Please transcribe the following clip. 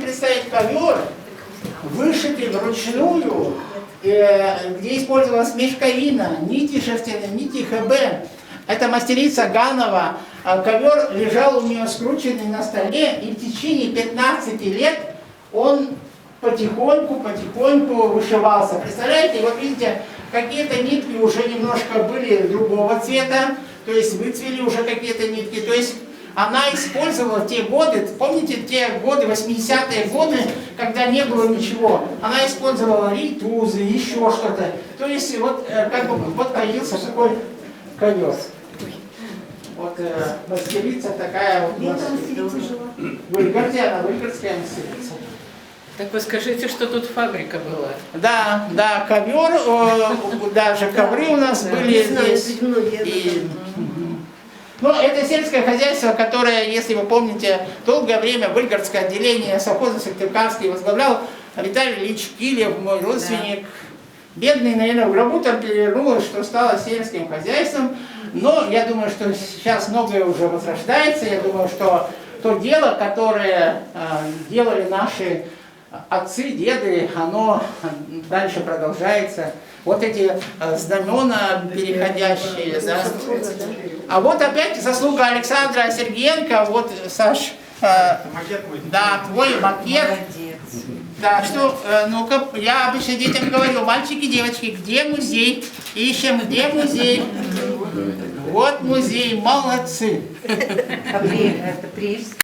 представить ковер, вышитый вручную, где использовалась мешковина, нити шерстяные, нити ХБ. Это мастерица Ганова. Ковер лежал у нее скрученный на столе, и в течение 15 лет он потихоньку вышивался. Представляете, вот видите, какие-то нитки уже немножко были другого цвета, то есть выцвели уже какие-то нитки. То есть она использовала те годы, помните те годы, 80-е годы, когда не было ничего, она использовала ритузы, еще что-то. То есть вот как бы вот появился такой ковер. Вот мастерица такая вот. Выльгардская мастерица. Так вы скажите, что тут фабрика была? Да, да, ковер, даже ковры у нас были здесь. Но это сельское хозяйство, которое, если вы помните, долгое время Выльгардское отделение совхоза Сыктывкарский возглавлял Виталий Ильич Килев, мой родственник. Бедный, наверное, в гробу там перевернулось, что стало сельским хозяйством. Но я думаю, что сейчас многое уже возрождается. Я думаю, что то дело, которое делали наши отцы, деды, оно дальше продолжается. Вот эти знамена переходящие. Да. А вот опять заслуга Александра Сергеенко. Вот, Саш, да, твой макет. Да, что, ну-ка, я обычно детям говорю, мальчики, девочки, где музей? Ищем, где музей? Вот музей, молодцы. Это